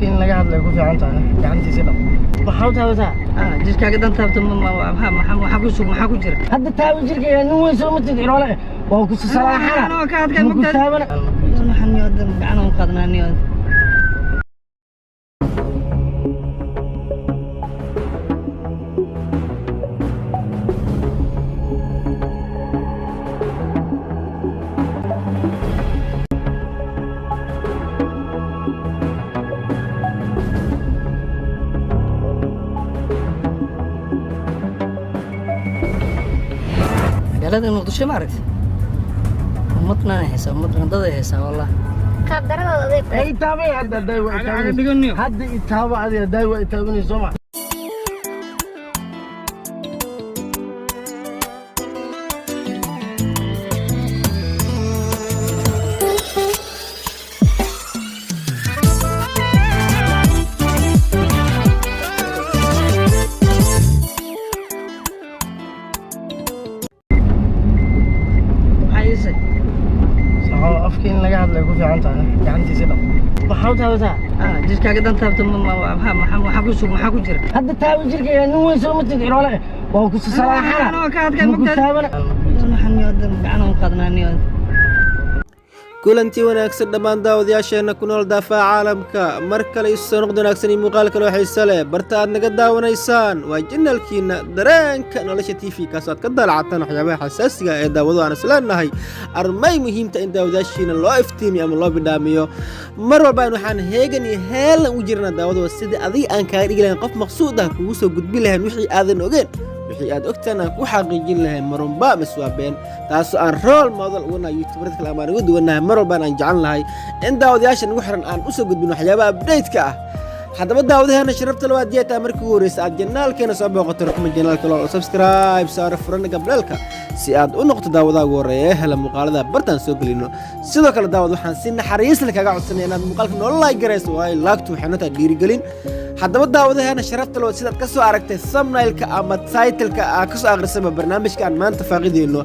afka in laga hadlay ku fiican tahay gacantiisa dhab maxaa taabata jirkaaga dan taabto maxaa ku jira hadda taabo jirkaaga nin weyn soo matid iroole waa ku salaaxana ka hadka ma taabana waxaan yoodan gacan u qadnaaniyo هذا المقدشة ما عرفت مطنا هسه مطنا ضد هسه والله قدر هذا اي تابع هذا دايو هذا يتابع هذا دايو يتابعني سمع afka in laga hadlay ku fiican tahay gacantiisa dhab maxaa taabata jirkaaga dan taabto maxaa ku jira hadda taabo jirkaaga nin weyn soo matid iroole waa ku salaaxana ka hadka ma taabana waxaan yoodan gacan u qadnaaniyo kulantii wanaagsan dhammaan daawadayaasheena ku nool daafaha caalamka mar kale isu soo noqdo wanaagsan iyo muuqaal kale oo xiiso leh barta aad naga daawanaysaan waa janalkiina dareenka nolosha TV kaas aad ka dalacataan waxyaabaha xasaasiga ee daawado aan isleenahay armay muhiimta in daawadayaashiina loo iftiimiyo ama loo bidhaamiyo mar walba waxaan heegan iyo heelan u jirnaa daawado sidii adiga aan kaaga dhigi lahayn qof maqsuud ah kugu soo gudbi lahayn wixii aadan ogeen wixii aad ogtaan aan ku xaqiijin lahayn marunba maswaabeen taasoo aan rool model ugu nahay youtuberada kale amaan ugu duwanahay mar walbaan aan jecel lahay in daawadayaasha nagu xiran aan u soo gudbin waxyaabaha update-ka ah haddaba daawadaheena sharafta labaad jeetaa markii ugu horreysa aad janaalkeena soo booqato rukuma janaalka loo subscribe saaro furana gabdheelka si aad u noqoto daawadaha ugu horreeya ee hela muuqaalada bartaan soo gelino sidoo kale daawad waxaan si naxariis leh kaga codsanaya inaad muuqaalka noola like garayso waayo laagtu waxay noo tahay dhiirigelin haddaba daawadaheena sharafta labaad sidaad ka soo aragtay thumbnailka ama titleka aad ka soo akhrisaba barnaamijka aan maanta faaqideyno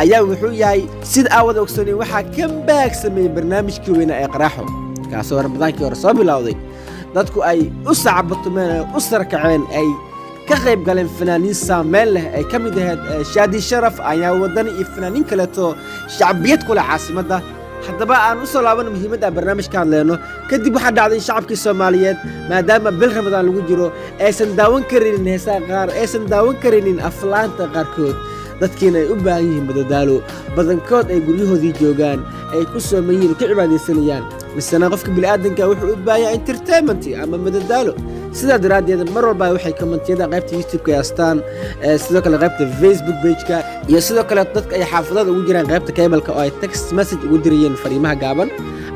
ayaa wuxuu yahay sida aawada ogsoonay waxaa ka baagsameeyey barnaamijkii weynaa ee qaraaxo kaasoo ramadaankii hore soo bilowday dadku ay u sacbatumeen ay u sarkaceen ay ka qayb galeen fanaaniin saameyn leh ay ka mid ahayd shaadi sharaf ayaa wadani iyo fanaaniin kaleeto shacbiyad ku leh caasimadda haddaba aan u soo laabano muhiimadda barnaamij ka hadleyno kadib waxaa dhacday in shacabkii Soomaaliyeed maadaama bil Ramadaan lagu jiro aysan daawan karinin heesaha qaar aysan daawan karinin aflaanta qaarkood dadkiina ay u baahan yihiin madadaalo badankood ay guryahoodii joogaan ay ku sooman yihiin ka cibaadaysanayaan misana qofka bini'aadanka wuxuu u baahan yahay entertainment ama madadaalo sidaa daraaddeed mar walba waxay kommentiyada qaybta YouTube-ka haystaan sidoo kale qaybta Facebook page-ka iyo sidoo kale dadka ay xaafadada ugu jiraan qaybta cable-ka oo ay text message ugu dirayeen fariimaha gaaban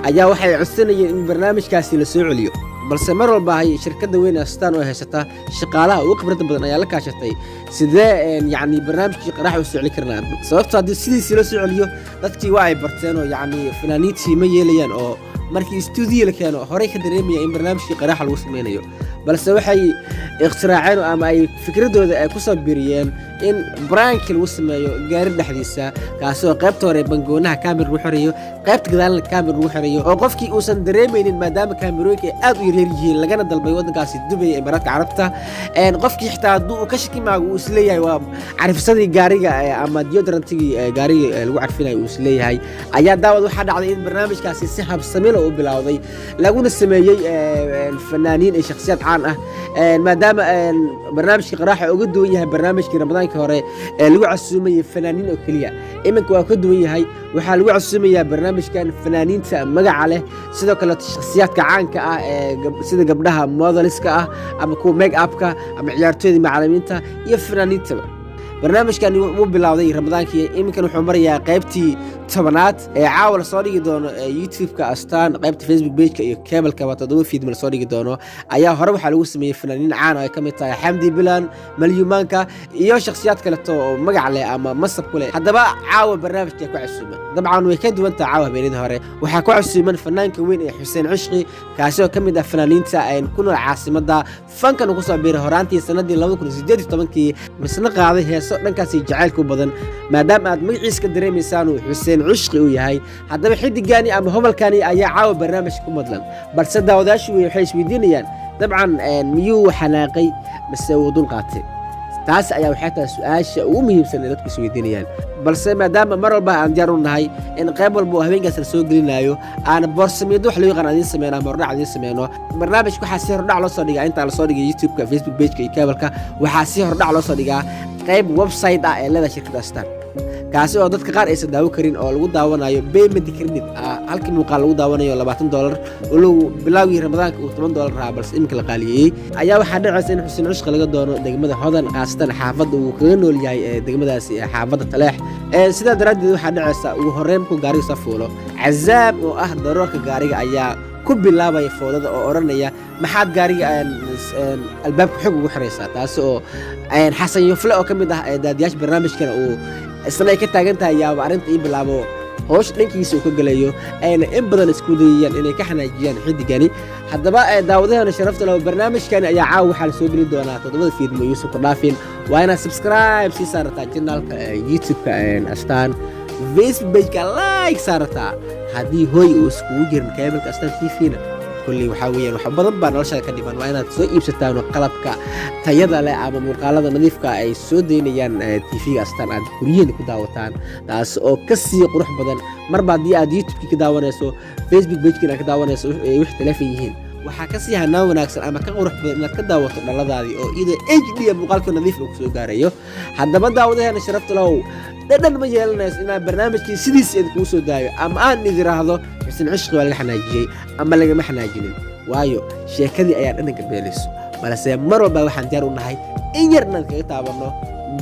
ayaa waxay codsanayeen in barnaamijkaasi la soo celiyo balse mar walba ay shirkadda weyn astaan oo haysata shaqaalaha ugu khibradda badan ayaa la kaashatay sidee yacni barnaamijkii qaraax u soo celi karnaa sababtoo haddii sidiisii loo soo celiyo dadkii waa ay barteen oo yacni fanaaniintii ma yeelayaan oo markii studio la keeno horey ka dareemaya in barnaamijkii qaraaxa lagu sameynayo balse waxay iqtiraaceen ama ay fikradooda ay ku soo biriyeen in branki lagu sameeyo gaari dhexdiisa kaasoo qaybta hore bangoonaha kaamir lagu xirayo qaybta gadaalna kaamir lagu xirayo oo qofkii uusan dareemaynin maadaama kaamirooyinka ay aad u yaryar yihiin lagana dalbay waddankaasi Dubai ee Imaaraadka Carabta qofkii xitaa hadduu uu ka shaki maago uu isleeyahay waa carfisadii gaariga ama deodorantigii gaariga lagu carfinayo uu isleeyahay ayaa daawad waxaa dhacday in barnaamijkaasi si habsami leh u bilowday laguna sameeyey fanaaniin iyo shakhsiyaad caan ah maadaama barnaamijkii qaraaxa uga duwan yahay barnaamijkii Ramadaankii hore ee lagu casuumayay fanaaniin oo kaliya iminka waa ka duwan yahay waxaa lagu casuumayaa barnaamijkan fanaaniinta magaca leh sidoo kale shakhsiyaadka caanka ah sida gabdhaha modeliska ah ama kuwa make up-ka ama ciyaartooyda macallimiinta iyo fanaaniintaba barnaamijkan wuu bilowday Ramadaankii iminkan wuxuu marayaa qaybtii 10aad ee caawa la soo dhigi doono YouTube-ka astaan qaybta Facebook page-ka iyo cable-ka waa 7 fiidma la soo dhigi doono ayaa hore waxaa lagu sameeyay fanaaniin caan ah ay ka mid tahay Xamdi Bilan Malyumaanka iyo shakhsiyaad kale oo magac leh ama masab ku leh haddaba caawa barnaamijka ku casuuman dabcan way ka duwan tahay caawa beenida hore waxaa ku casuuman fanaanka weyn ee Xuseen Cishqi kaasoo ka mid ah fanaaniinta ay ku nool caasimadda fankan ugu soo biiray horaantii sanadii 2018 misna qaaday hees fiiriso dhankaasi jacaylku badan maadaama aad magaciisa ka dareemaysaan uu xuseen cushqi u yahay haddaba xidigani ama hobalkani ayaa caawa barnaamijka ku madlan balse daawadayaashu waxay isweydiinayaan dabcan miyuu xanaaqay mise uu dul qaatay taas ayaa waxay tahay su'aasha ugu muhiimsan ee dadku isweydiinayaan balse maadaama mar walba aan diyaar u nahay in qayb walba oo habeenkaas la soo gelinayo aan boorsamiido wax loo yaqaan adiin sameynaa ama hordhac adiin sameyno barnaamijka waxaa si hordhac loo soo dhigaa intaa la soo dhigay youtube-ka facebook page-ka iyo kaabalka waxaa si hordhac loo soo dhigaa qayb website ah ee leedahay shirkadda astaan kaasi oo dadka qaar aysan daawo karin oo lagu daawanayo payment credit halkii muuqaal lagu daawanayo $20 oo lagu bilaawii ramadaanka uu $10 rahaa balse iminka la qaaliyey ayaa waxaa dhacaysa in xuseen cushqi laga doono degmada hodan khaasatan xaafadda uu kaga nool yahay ee degmadaasi xaafadda taleex sidaa daraaddeed waxaa dhacaysa ugu horreyn markuu gaariga soo fuulo cazaab oo ah daroorka gaariga ayaa ku bilaabaya foodada oo odhanaya maxaad gaariga albaabka xog ugu xiraysaa taasi oo xasan yufle oo ka mid ah daadiyaasha barnaamijkana uu isna ay ka taagan tahay yaaba arrinta ii bilaabo hoosh dhankiisa uu ka gelayo ayna in badan isku dayayaan inay ka xanaajiyaan xidigani haddaba daawadahana sharafta leh barnaamijkani ayaa caawa waxaa la soo geli doonaa 7 fiidmo yuusuf ku dhaafin waa inaad subscribe sii saarataa channelka youtube-ka astaan facebook page-ka like saarataa haddii hooy uu iskugu jirin kaabalka astaan tv-na kulli waxaa weeyaan wax badan baa noloshada ka dhiman waa inaad soo iibsataan qalabka tayada leh ama muuqaalada nadiifka ay soo daynayaan tv-ga astaan aad guryaheena ku daawataan taas oo ka sii qurux badan marba haddii aad youtube-kii ka daawanayso facebook page-kiina ka daawanayso wix teleefon yihiin waxaa ka sii hanaan wanaagsan ama ka qurux badan inaad ka daawato dhaladaadii oo ida HD muuqaalka nadiif uu soo gaarayo haddaba daawadaheena sharafta lahow dhadhan ma yeelanayso inaan barnaamijkii sidiisa idinku soo daayo ama aan idiraahdo xuseen cushqi waa laga xanaajiyey ama lagama xanaajinin waayo sheekadii ayaa dhananka beelayso balse mar walba waxaan diyaar u nahay in yar inaan kaga taabanno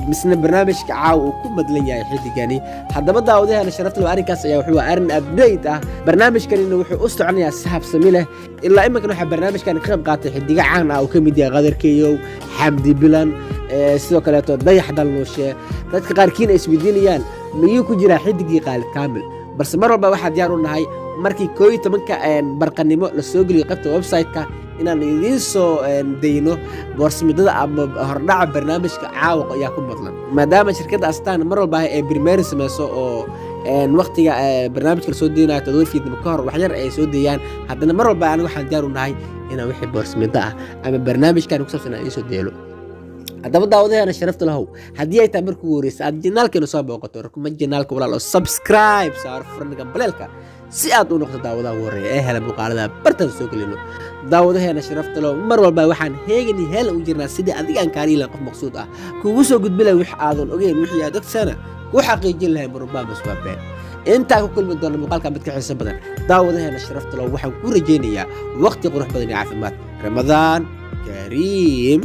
misna barnaamijka caawa uu ku madlan yahay xidigani haddaba daawadaheena sharafta leh arrinkaas ayaa wuxuu arrin update ah barnaamijkanina wuxuu u soconayaa si habsami leh ilaa iminkan waxaa barnaamijkan ka qayb qaatay xidiga caan ah uu ka mid yahay qadarkeeyow xamdi bilan sidoo kaleeto dayax dalnuushe dadka qaarkiina ay isweydiinayaan miyuu ku jiraa xidigii qaalid kaamil balse mar walba waxaa diyaar u nahay markii 11 barqanimo la soo geliyo qaybta website-ka inaan idiin soo dayno boorsamidada ama hordhaca barnaamijka caawa ayaa ku madlan maadaama shirkadda astaan mar walba ay primary samayso oo waqtiga barnaamijka la soo deynayo 7 fiidnimo ka hor wax yar ay soo deeyaan haddana mar walba aniga waxaan diyaar u nahay inaan wixii boorsamida ah ama barnaamijkan ku saabsan aan idiin soo deelo haddaba daawadaheena sharafta lahow haddii ay tahay markii ugu horreysa aad janaalkeena soo booqato rukuma janaalka walaal oo subscribe saar furniga baleelka si aad u noqdo daawadaha ugu horreeya ee hela muuqaalada bartan soo gelino daawadaheena sharafta lahow mar walba waxaan heegani hela u jirnaa sidii adigaan kaariilan qof maqsuud ah kugu soo gudbila wix aadan ogeyn wixii aad ogtana ku xaqiijin lahayn marubaa maswaabeen intaa ku kulmi doona muuqaalka mid ka xiiso badan daawadaheena sharafta lahow waxaan ku rajaynayaa waqti qurux badan iyo caafimaad ramadaan kariim